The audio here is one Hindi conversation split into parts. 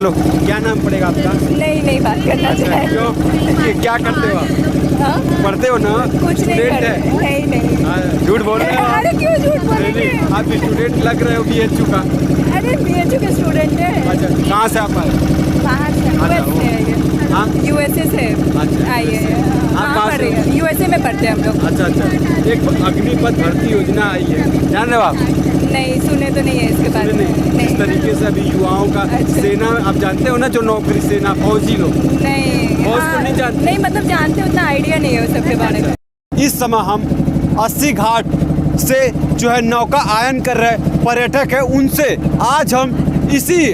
लो, क्या नाम पड़ेगा आपका? नहीं बात करना चाहिए। क्यों? क्या करते हो आप? हाँ? पढ़ते हो ना? कुछ नहीं स्टूडेंट कर है? नहीं झूठ बोल रहे हो आप? अरे क्यों झूठ बोलेंगे? नहीं, आप स्टूडेंट लग रहे हो BHU का। अरे BHU के स्टूडेंट है। अच्छा, कहाँ से आप आए? बाहर से हाँ? USA से अच्छा, आई है। आप कहाँ से हो? USA में पढ़ते हैं हम लोग। अच्छा, एक अग्निपथ भर्ती योजना आई है, जान रहे हो आप? नहीं, सुने तो नहीं है इसके बारे में। इस तरीके से अभी युवाओं का सेना, आप जानते हो ना, जो नौकरी सेना फौजी लोग नहीं, फौज को नहीं जानते? नहीं, मतलब जानते, उतना आइडिया नहीं है उस सब के बारे में। इस समय हम 80 घाट से जो है नौका आयन कर रहे पर्यटक है, उनसे आज हम इसी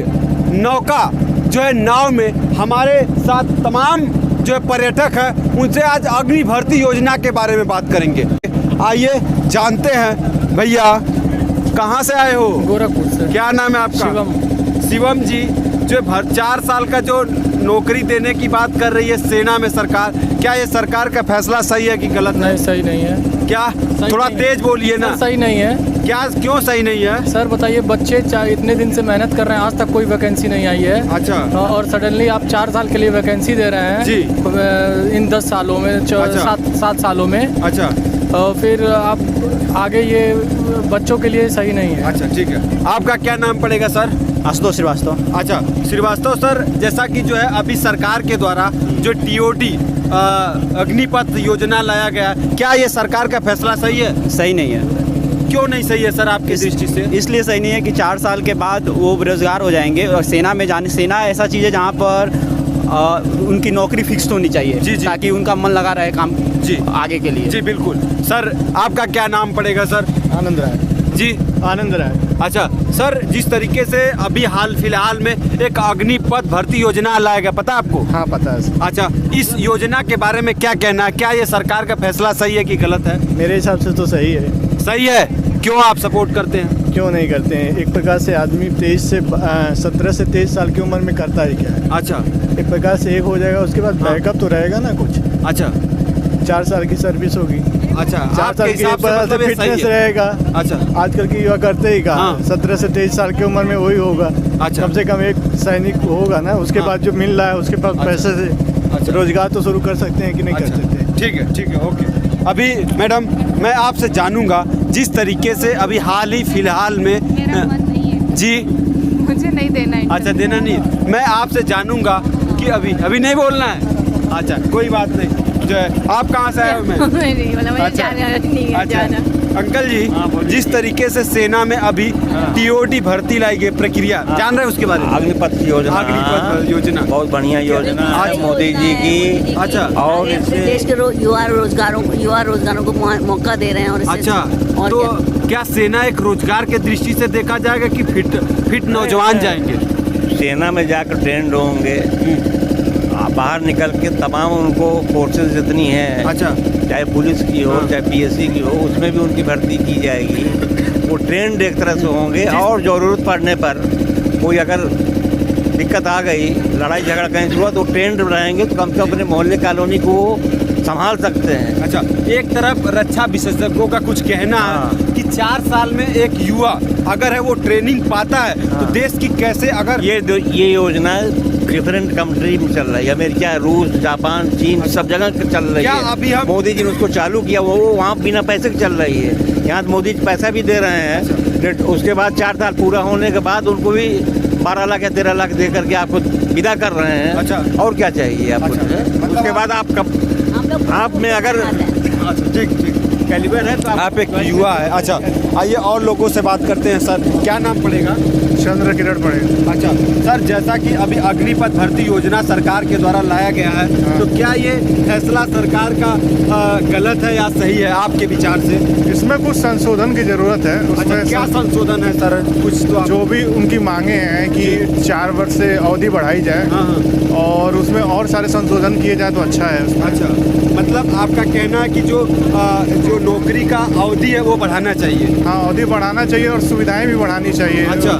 नौका जो है नाव में हमारे साथ तमाम जो है पर्यटक है, उनसे आज अग्नि भर्ती योजना के बारे में बात करेंगे। आइए जानते हैं। भैया कहाँ से आए हो? गोरखपुर से। क्या नाम है आपका? शिवम। शिवम जी, जो 4 साल का जो नौकरी देने की बात कर रही है सेना में सरकार, क्या ये सरकार का फैसला सही है कि गलत है? नहीं, सही नहीं है। क्या? थोड़ा तेज बोलिए ना। सही नहीं है। क्या, क्यों सही नहीं है? सर बताइए, बच्चे इतने दिन से मेहनत कर रहे हैं, आज तक कोई वैकेंसी नहीं आई है। अच्छा। और सडनली आप 4 साल के लिए वैकेंसी दे रहे हैं जी। इन 10 सालों में, अच्छा। 7 सालों में। अच्छा। फिर आप आगे ये बच्चों के लिए सही नहीं है। अच्छा, ठीक है। आपका क्या नाम पड़ेगा सर? आशुतोष श्रीवास्तव। अच्छा, श्रीवास्तव सर, जैसा कि जो है अभी सरकार के द्वारा जो TOT अग्निपथ योजना लाया गया, क्या ये सरकार का फैसला सही है? सही नहीं है। क्यों नहीं सही है सर आपकी दृष्टि से? इसलिए सही नहीं है कि 4 साल के बाद वो बेरोजगार हो जाएंगे और सेना में जाने, सेना ऐसा चीज़ है जहाँ पर उनकी नौकरी फिक्स होनी चाहिए। जी। ताकि उनका मन लगा रहे काम जी आगे के लिए। जी बिल्कुल। सर आपका क्या नाम पड़ेगा सर? आनंद राय। जी, आनंद राय। अच्छा सर, जिस तरीके से अभी हाल फिलहाल में एक अग्निपथ भर्ती योजना लाया गया, पता है आपको? हाँ, पता है सर। अच्छा, इस योजना के बारे में क्या कहना है? क्या ये सरकार का फैसला सही है कि गलत है? मेरे हिसाब से तो सही है। सही है। क्यों आप सपोर्ट करते हैं? क्यों नहीं करते हैं? एक प्रकार से आदमी 17 से 23 साल की उम्र में करता ही क्या है। अच्छा। एक प्रकार से एक हो जाएगा, उसके बाद हाँ। बैकअप तो रहेगा ना कुछ। अच्छा। 4 साल की सर्विस होगी। अच्छा, 4 आपके साल की हिसाब से मतलब ये सही फिटनेस है? रहेगा। अच्छा। आजकल के युवा करते ही कहाँ। हाँ। 17 से 23 साल की उम्र में वही होगा। अच्छा। कम से कम एक सैनिक होगा ना, उसके हाँ। बाद जो मिल रहा है उसके पास अच्छा। पैसे से अच्छा। रोजगार तो शुरू कर सकते हैं कि नहीं कर अच्छा, सकते। ठीक है, ओके। अभी मैडम, मैं आपसे जानूंगा, जिस तरीके से अभी हाल ही फिलहाल में मेरा मन नहीं है, जी, मुझे नहीं देना है। अच्छा, देना नहीं है। मैं आपसे जानूंगा कि अभी नहीं बोलना है। अच्छा, कोई बात नहीं। जो है, आप कहाँ से आए हो? मैं नहीं बोला, मुझे अच्छा। जाना नहीं है, अच्छा, जाना। अंकल जी, जिस तरीके से सेना में अभी TOT भर्ती लाई गई प्रक्रिया, जान रहे हैं उसके बारे में? अग्निपथ योजना। अग्निपथ योजना बहुत बढ़िया योजना है मोदी जी की। अच्छा। और इससे देश के युवा रोजगारों को मौका दे रहे हैं। और इससे अच्छा, और तो क्या सेना एक रोजगार के दृष्टि से देखा जाएगा कि फिट नौजवान जाएंगे? सेना में जाकर ट्रेंड होंगे, बाहर निकल के तमाम उनको कोर्सेज जितनी हैं, अच्छा, चाहे पुलिस की हो, हाँ। चाहे PSC की हो, उसमें भी उनकी भर्ती की जाएगी। वो ट्रेंड एक तरह से होंगे और ज़रूरत पड़ने पर कोई अगर दिक्कत आ गई, लड़ाई झगड़ा कहीं हुआ, तो ट्रेंड रहेंगे तो कम से कम अपने मोहल्ले कॉलोनी को संभाल सकते हैं। अच्छा। एक तरफ रक्षा विशेषज्ञों का कुछ कहना है हाँ। कि 4 साल में एक युवा अगर है वो ट्रेनिंग पाता है तो हाँ। देश की कैसे, अगर ये योजना डिफरेंट कंट्री में चल रही है, अमेरिका, रूस, जापान, चीन, सब जगह चल रही क्या है। अभी हम मोदी जी ने उसको चालू किया, वो वहाँ बिना पैसे के चल रही है। यहाँ तो मोदी जी पैसा भी दे रहे हैं। उसके बाद 4 साल पूरा होने के बाद उनको भी 12 लाख या 13 लाख दे करके आपको विदा कर रहे हैं। अच्छा। और क्या चाहिए आपको? अच्छा। उसके बाद आप में अगर ठीक कैलिबर है तो आप एक युवा है। अच्छा, आइए और लोगों से बात करते हैं। सर, क्या नाम पड़ेगा? चंद्र किरण पड़ेगा। अच्छा सर, जैसा कि अभी अग्निपथ भर्ती योजना सरकार के द्वारा लाया गया है, तो क्या ये फैसला सरकार का गलत है या सही है आपके विचार से? इसमें कुछ संशोधन की जरूरत है। अच्छा, उसमें क्या संशोधन है सर? कुछ तो जो भी उनकी मांगे हैं कि 4 वर्ष से अवधि बढ़ाई जाए। हाँ, और उसमें और सारे संशोधन किए जाए तो अच्छा है उसमें। अच्छा, मतलब आपका कहना है कि जो जो नौकरी का अवधि है वो बढ़ाना चाहिए। हाँ, अवधि बढ़ाना चाहिए और सुविधाएं भी बढ़ानी चाहिए। अच्छा,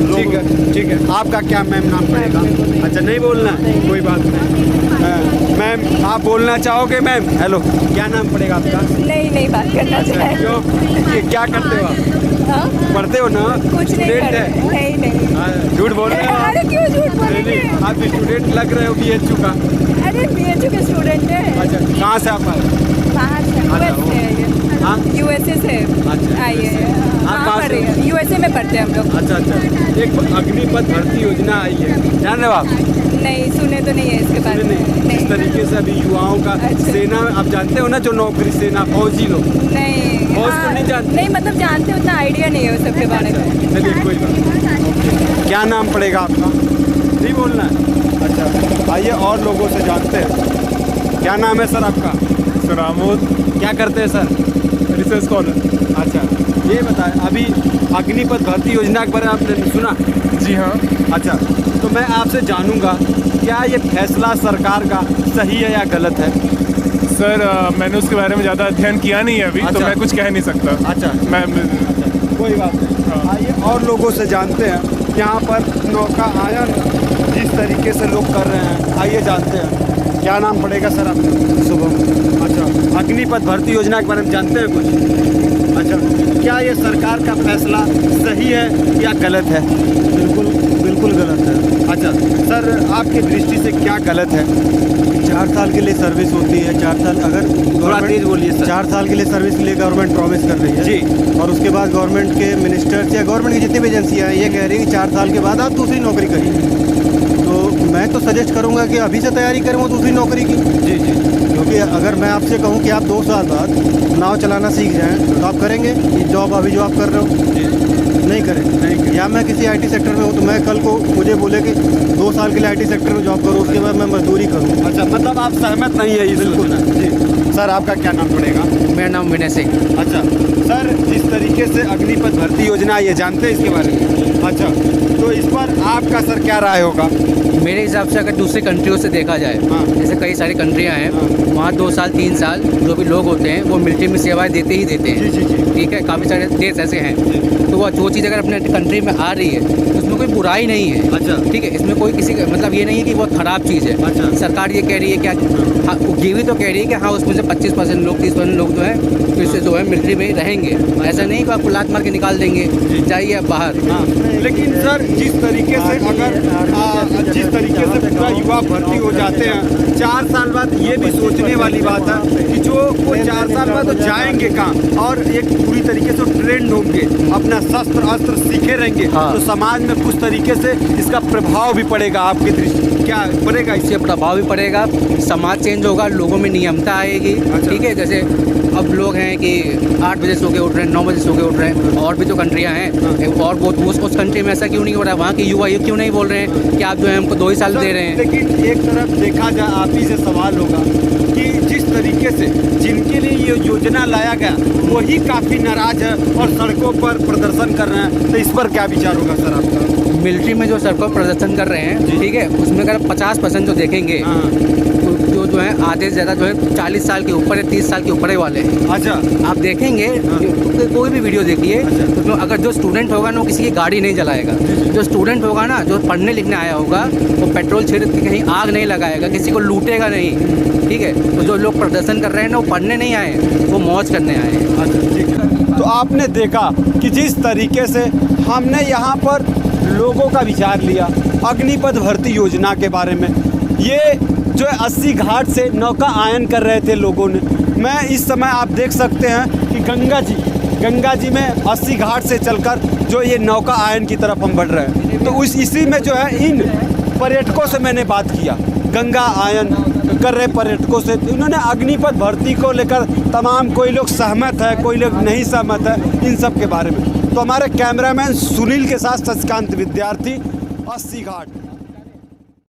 ठीक है, ठीक है। आपका क्या मैम नाम पड़ेगा? अच्छा, नहीं बोलना है, कोई बात नहीं। मैम, आप बोलना चाहोगे मैम? हेलो, क्या नाम पड़ेगा आपका? नहीं बात करना अच्छा, चाहिए। क्यों? क्या करते हो आप? हाँ? पढ़ते हो ना? कुछ नहीं स्टूडेंट कर है? नहीं झूठ बोल रहे हो आप? अरे क्यों झूठ नहीं, बोलेंगे? नहीं, आप स्टूडेंट लग रहे हो BHU का। अरे BHU के स्टूडेंट है। अच्छा, कहाँ से आप आए? बाहर से US से है ये। हाँ? USA से अच्छा, आई है। आप हाँ, कहाँ पर से? USA में पढ़ते हैं हम लोग। अच्छा अच्छा, एक अग्निपथ भर्ती योजना आई है, जान रहे हो आप? नहीं, सुने तो नहीं है इसके बारे में। इस तरीके से अभी युवाओं का अच्छा। सेना, आप जानते हो ना, जो नौकरी सेना फौजी लोग। नहीं, फौज हाँ, को नहीं जानते? नहीं, मतलब जानते उतना आइडिया नहीं है उस सबके बारे में। चलिए, कोई बात नहीं। क्या नाम पड़ेगा आपका? नहीं बोलना है? अच्छा, आइए और लोगों से जानते हैं। क्या नाम है सर आपका? सर आमोद, क्या करते हैं सर? Research scholar. अच्छा, ये बताएं, अभी अग्निपथ भर्ती योजना के बारे में आपने सुना? जी हाँ। अच्छा, तो मैं आपसे जानूंगा, क्या ये फैसला सरकार का सही है या गलत है? सर मैंने उसके बारे में ज़्यादा अध्ययन किया नहीं है अभी, तो अच्छा। मैं कुछ कह नहीं सकता। अच्छा, मैं कोई बात नहीं। आइए और लोगों से जानते हैं यहाँ पर नौका आयन जिस तरीके से लोग कर रहे हैं, आइए जानते हैं। क्या नाम पड़ेगा सर आपका? शुभम। अच्छा, अग्निपथ भर्ती योजना के बारे में जानते हैं कुछ? अच्छा, क्या ये सरकार का फैसला सही है या गलत है? बिल्कुल गलत है। अच्छा सर, आपकी दृष्टि से क्या गलत है? 4 साल के लिए सर्विस होती है। 4 साल अगर थोड़ा तेज बोलिए सर। 4 साल के लिए सर्विस के लिए गवर्नमेंट प्रॉमिस कर रही है जी, और उसके बाद गवर्नमेंट के मिनिस्टर्स या गवर्नमेंट की जितनी भी एजेंसियाँ हैं ये कह रही है कि 4 साल के बाद आप दूसरी नौकरी करिए। तो मैं तो सजेस्ट करूँगा कि अभी से तैयारी करें वो दूसरी नौकरी की। जी जी, क्योंकि अगर मैं आपसे कहूँ कि आप 2 साल बाद नाव चलाना सीख जाएँ तो आप करेंगे ये जॉब अभी जो आप कर रहे हो? नहीं करें। या मैं किसी IT सेक्टर में हूँ तो मैं कल को मुझे बोले कि 2 साल के लिए IT सेक्टर में जॉब करूँ, उसके बाद मैं मजदूरी करूँ। अच्छा, मतलब आप सहमत नहीं है इस योजना? जी सर, आपका क्या नाम पड़ेगा? मेरा नाम विनय सिंह। अच्छा सर, जिस तरीके से अग्निपथ भर्ती योजना, ये जानते हैं इसके बारे में? अच्छा, तो इस पर आपका सर क्या राय होगा? मेरे हिसाब से अगर दूसरी कंट्रियों से देखा जाए, हाँ। जैसे कई सारी कंट्रियां हैं, वहाँ 2 साल 3 साल जो भी लोग होते हैं वो मिलिट्री में सेवाएं देते ही देते हैं। जी जी जी, ठीक है, काफ़ी सारे देश ऐसे हैं। तो वह जो चीज़ अगर अपने कंट्री में आ रही है तो उसमें कोई बुराई नहीं है। अच्छा, ठीक है, इसमें कोई किसी का मतलब ये नहीं है कि बहुत ख़राब चीज़ है। अच्छा। सरकार ये कह रही है क्या, हाँ, ये भी तो कह रही है कि हाँ उसमें से 25% लोग 30% लोग जो है फिर से जो है मिलिट्री में ही रहेंगे। ऐसा नहीं कि आपको लात मार के निकाल देंगे, जाइए आप बाहर। हाँ, लेकिन सर जिस तरीके से अगर जिस तरीके से पूरा युवा भर्ती हो जाते हैं 4 साल बाद, ये भी सोचने वाली बात है कि जो वो 4 साल बाद तो जाएंगे कहाँ, और एक पूरी तरीके से ट्रेंड होंगे, अपना शस्त्र अस्त्र सीखे रहेंगे। हाँ। तो समाज में कुछ तरीके से इसका प्रभाव भी पड़ेगा। आपकी दृष्टि क्या पड़ेगा इससे? इससे प्रभाव भी पड़ेगा, समाज चेंज होगा, लोगों में नियमता आएगी। अच्छा। ठीक है, जैसे अब लोग हैं कि 8 बजे सो के उठ रहे हैं, 9 बजे सो के उठ रहे हैं, और भी तो कंट्रियां हैं। और वो उस कंट्री में ऐसा क्यों नहीं हो रहा है? वहाँ के युवा ये क्यों नहीं बोल रहे हैं कि आप जो है हमको 2 ही साल दे रहे हैं? लेकिन एक तरफ देखा जाए, आप ही से सवाल होगा कि जिस तरीके से जिनके लिए ये योजना लाया गया वही काफ़ी नाराज है और सड़कों पर प्रदर्शन कर रहे हैं, तो इस पर क्या विचार होगा सर आपका? मिलिट्री में जो सड़कों पर प्रदर्शन कर रहे हैं, ठीक है, उसमें अगर 50% जो देखेंगे, हाँ। जो है आधे से ज़्यादा जो है 40 साल के ऊपर है, 30 साल के ऊपर वाले हैं। अच्छा, आप देखेंगे कोई भी वीडियो देखिए, तो अगर जो स्टूडेंट होगा ना वो किसी की गाड़ी नहीं जलाएगा। जो स्टूडेंट होगा ना, जो पढ़ने लिखने आया होगा, वो पेट्रोल छिड़क के कहीं आग नहीं लगाएगा, किसी को लूटेगा नहीं। ठीक है, तो जो लोग प्रदर्शन कर रहे हैं ना वो पढ़ने नहीं आए, वो मौज करने आए हैं। अच्छा, ठीक है। तो आपने देखा कि जिस तरीके से हमने यहाँ पर लोगों का विचार लिया अग्निपथ भर्ती योजना के बारे में, ये जो है 80 घाट से नौका आयन कर रहे थे लोगों ने। मैं इस समय आप देख सकते हैं कि गंगा जी में 80 घाट से चलकर जो ये नौका आयन की तरफ हम बढ़ रहे हैं। तो इसी में जो है इन पर्यटकों से मैंने बात किया, गंगा आयन कर रहे पर्यटकों से। तो इन्होंने अग्निपथ भर्ती को लेकर तमाम, कोई लोग सहमत है, कोई लोग नहीं सहमत है इन सब के बारे में। तो हमारे कैमरामैन सुनील के साथ शशिकांत विद्यार्थी, 80 घाट।